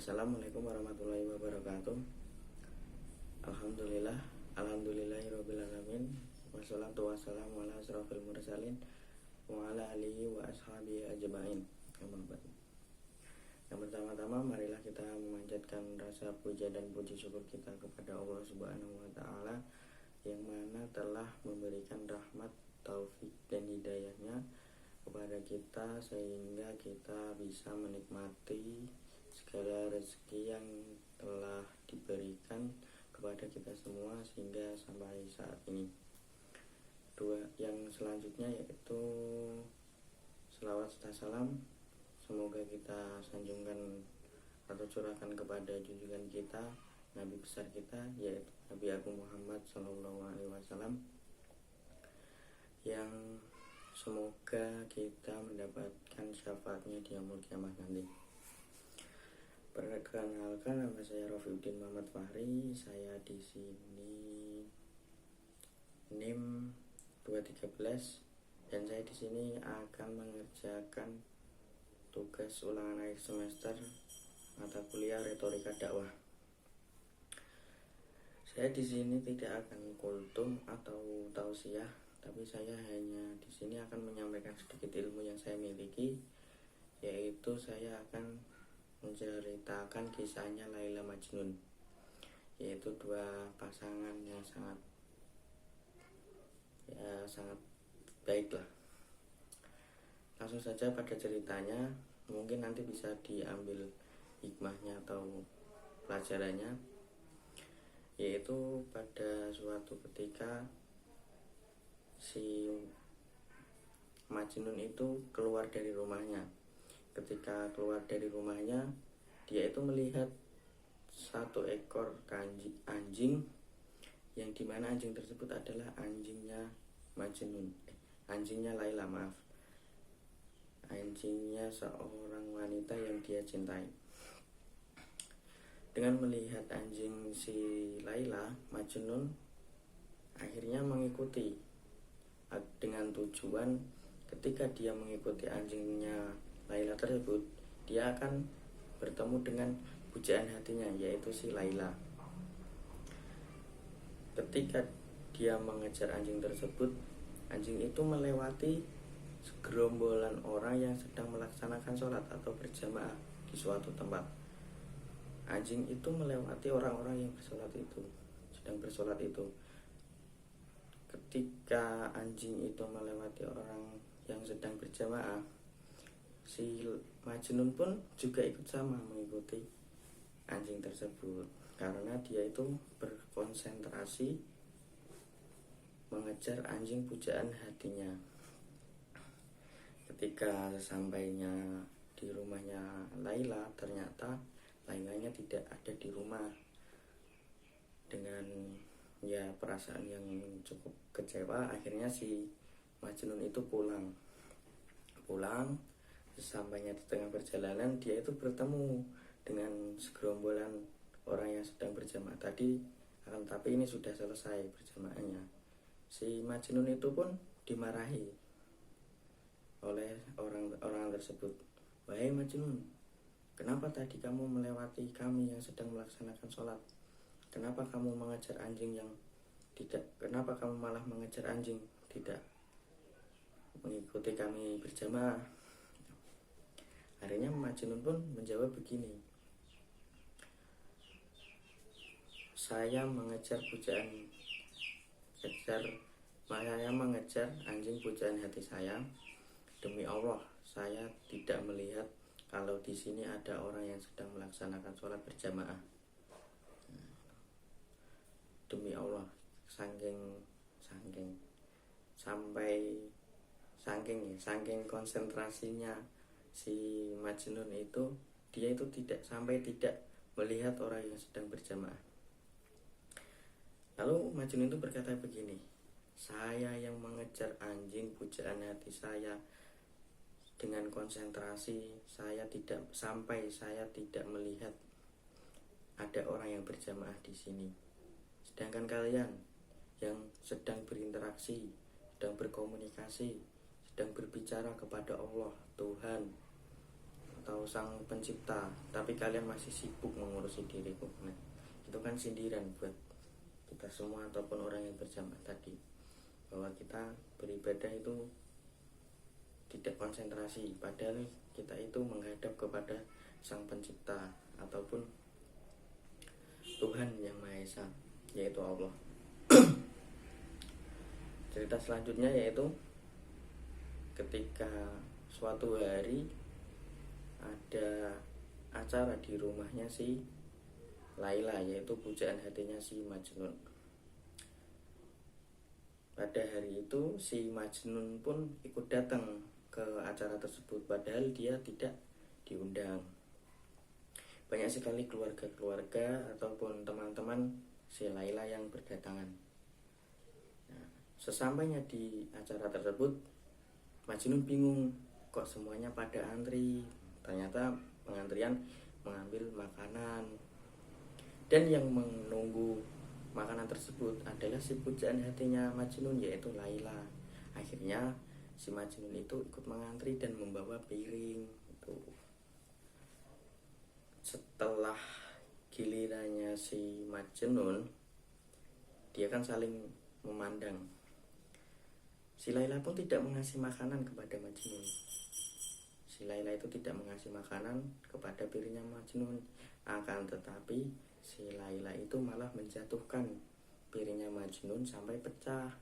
Assalamualaikum warahmatullahi wabarakatuh. Alhamdulillahirobbilalamin. Wassalatu wassalamu ala asrofil mursalin wa ala alihi wa ashabihi ajma'in. Yang pertama-tama marilah kita memanjatkan rasa puja dan puji syukur kita kepada Allah Subhanahu wa taala yang mana telah memberikan rahmat, taufik dan hidayahnya kepada kita sehingga kita bisa menikmati segala rezeki yang telah diberikan kepada kita semua sehingga sampai saat ini. Yang selanjutnya yaitu selawat serta salam, semoga kita sanjungkan atau curahkan kepada junjungan kita, Nabi besar kita, yaitu Nabi Agung Muhammad SAW, yang semoga kita mendapatkan syafaatnya di yaumul kiamah nanti. Perkenalkan, nama saya Rafiuddin Muhammad Fahri. Saya di sini NIM 213 dan saya di sini akan mengerjakan tugas ulangan akhir semester mata kuliah retorika dakwah. Saya di sini tidak akan kultum atau tausiah, tapi saya hanya di sini akan menyampaikan sedikit ilmu yang saya miliki, yaitu saya akan menceritakan kisahnya Laila Majnun, yaitu dua pasangan yang sangat baik lah. Langsung saja pada ceritanya, mungkin nanti bisa diambil hikmahnya atau pelajarannya, yaitu pada suatu ketika si Majnun itu keluar dari rumahnya. Ketika keluar dari rumahnya, dia itu melihat satu ekor anjing, yang dimana anjing tersebut adalah anjingnya Majnun, anjingnya Laila, maaf, anjingnya seorang wanita yang dia cintai. Dengan melihat anjing si Laila, Majnun akhirnya mengikuti dengan tujuan ketika dia mengikuti anjingnya Laila tersebut, dia akan bertemu dengan pujaan hatinya, yaitu si Laila. Ketika dia mengejar anjing tersebut, anjing itu melewati segerombolan orang yang sedang melaksanakan sholat atau berjamaah di suatu tempat. Anjing itu melewati orang-orang yang sedang bersolat itu. Ketika anjing itu melewati orang yang sedang berjamaah, si Majnun pun juga ikut sama mengikuti anjing tersebut, karena dia itu berkonsentrasi mengejar anjing pujaan hatinya. Ketika sesampainya di rumahnya Laila, ternyata Lailanya tidak ada di rumah. Dengan perasaan yang cukup kecewa, akhirnya si Majnun itu pulang. Sesampainya di tengah perjalanan, dia itu bertemu dengan segerombolan orang yang sedang berjamaah tadi, tapi ini sudah selesai berjamaahnya. Si Majnun itu pun dimarahi oleh orang tersebut. "Wahai Majnun, kenapa tadi kamu melewati kami yang sedang melaksanakan sholat? Kenapa kamu mengejar anjing yang tidak? Kenapa kamu malah mengejar anjing, tidak mengikuti kami berjamaah?" Akhirnya Majnun pun menjawab begini, saya mengejar anjing pujaan hati saya. Demi Allah, saya tidak melihat kalau di sini ada orang yang sedang melaksanakan sholat berjamaah. Demi Allah, saking konsentrasinya si Majnun itu, dia itu tidak melihat orang yang sedang berjamaah. Lalu Majnun itu berkata begini, saya yang mengejar anjing pujaan hati saya dengan konsentrasi, saya tidak melihat ada orang yang berjamaah di sini. Sedangkan kalian yang sedang berinteraksi, sedang berkomunikasi, sedang berbicara kepada Allah, Tuhan atau sang pencipta, tapi kalian masih sibuk mengurusi diriku. Nah, itu kan sindiran buat kita semua ataupun orang yang berjamaah tadi, bahwa kita beribadah itu tidak konsentrasi, padahal kita itu menghadap kepada sang pencipta ataupun Tuhan yang Maha Esa, yaitu Allah. Cerita selanjutnya yaitu ketika suatu hari ada acara di rumahnya si Laila, yaitu pujaan hatinya si Majnun. Pada hari itu si Majnun pun ikut datang ke acara tersebut, padahal dia tidak diundang. Banyak sekali keluarga-keluarga ataupun teman-teman si Laila yang berdatangan. Nah, sesampainya di acara tersebut, Majnun bingung, kok semuanya pada antri. Ternyata pengantrian mengambil makanan, dan yang menunggu makanan tersebut adalah si pujaan hatinya Majnun, yaitu Laila. Akhirnya si Majnun itu ikut mengantri dan membawa piring itu. Setelah gilirannya si Majnun, dia kan saling memandang. Si Laila pun tidak mengasih makanan kepada Majnun. Si Laila itu tidak mengasih makanan kepada piringnya Majnun. Akan tetapi si Laila itu malah menjatuhkan piringnya Majnun sampai pecah,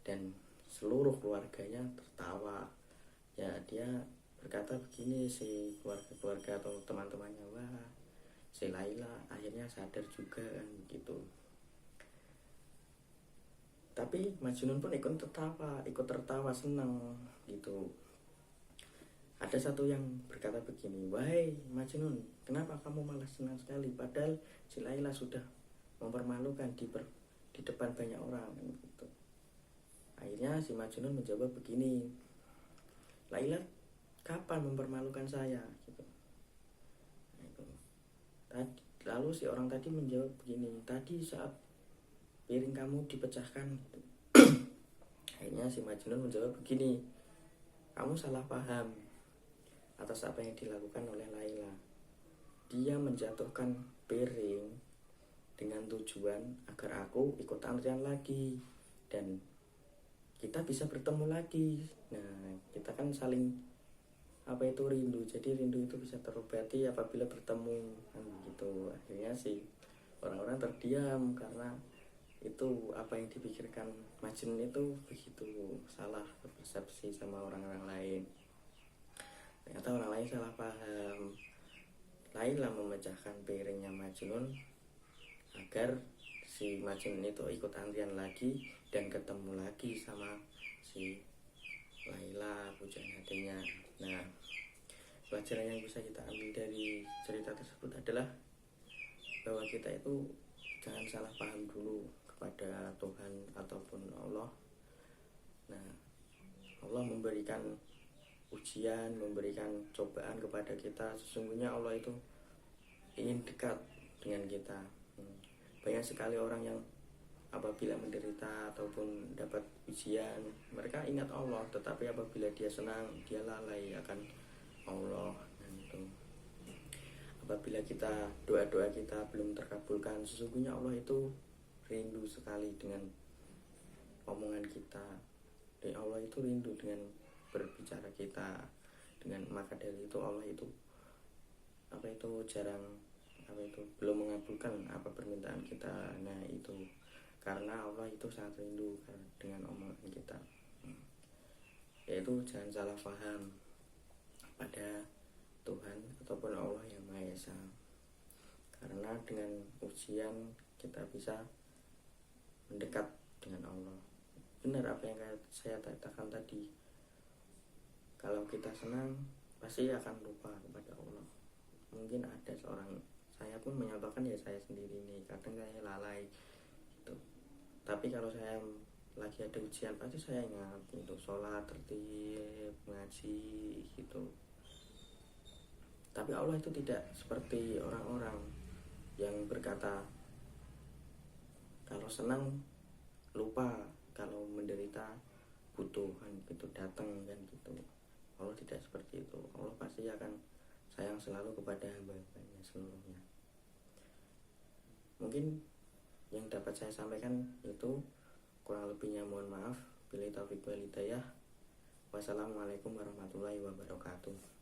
dan seluruh keluarganya tertawa. Ya, dia berkata begini, si keluarga-keluarga atau teman-temannya, wah, si Laila akhirnya sadar juga kan gitu. Tapi Majnun pun ikut tertawa senang gitu. Ada satu yang berkata begini, wahai Majnun, kenapa kamu malah senang sekali, padahal si Laila sudah mempermalukan di depan banyak orang gitu. Akhirnya si Majnun menjawab begini, Laila kapan mempermalukan saya gitu. Nah, itu. Lalu si orang tadi menjawab begini, tadi saat piring kamu dipecahkan gitu. Akhirnya si Majnun menjawab begini, kamu salah paham atas apa yang dilakukan oleh Laila. Dia menjatuhkan piring dengan tujuan agar aku ikut antrian lagi dan kita bisa bertemu lagi. Nah, kita kan saling rindu. Jadi rindu itu bisa terobati apabila bertemu kan gitu. Akhirnya sih orang-orang terdiam karena itu apa yang dipikirkan Majnun itu begitu salah persepsi sama orang-orang lain. Ternyata orang lain salah paham. Laila memecahkan piringnya Majnun agar si Majnun itu ikut antrian lagi dan ketemu lagi sama si Laila, pujaan hatinya. Nah, pelajaran yang bisa kita ambil dari cerita tersebut adalah bahwa kita itu jangan salah paham dulu kepada Tuhan ataupun Allah. Nah, Allah memberikan ujian, memberikan cobaan kepada kita. Sesungguhnya Allah itu ingin dekat dengan kita. Banyak sekali orang yang apabila menderita ataupun dapat ujian, mereka ingat Allah, tetapi apabila dia senang, dia lalai akan Allah. Dan itu, apabila kita doa-doa kita belum terkabulkan, sesungguhnya Allah itu rindu sekali dengan omongan kita. Dan Allah itu rindu dengan berbicara kita, dengan maka dari itu Allah itu belum mengabulkan apa permintaan kita. Nah, itu karena Allah itu sangat rindu dengan omongan kita. Yaitu jangan salah paham pada Tuhan ataupun Allah yang Maha Esa, karena dengan ujian kita bisa mendekat dengan Allah. Benar apa yang saya katakan tadi, kalau kita senang pasti akan lupa kepada Allah. Mungkin ada seorang, saya pun menyatakan ya saya sendiri nih, kadang saya lalai gitu. Tapi kalau saya lagi ada ujian pasti saya ingat untuk sholat tertib, ngaji gitu. Tapi Allah itu tidak seperti orang-orang yang berkata kalau senang lupa, kalau menderita butuh kan gitu, datang kan gitu. Allah tidak seperti itu. Allah pasti akan sayang selalu kepada hamba-hambanya seluruhnya. Mungkin yang dapat saya sampaikan itu, kurang lebihnya mohon maaf. Billahi taufiq wal hidayah. Wassalamualaikum warahmatullahi wabarakatuh.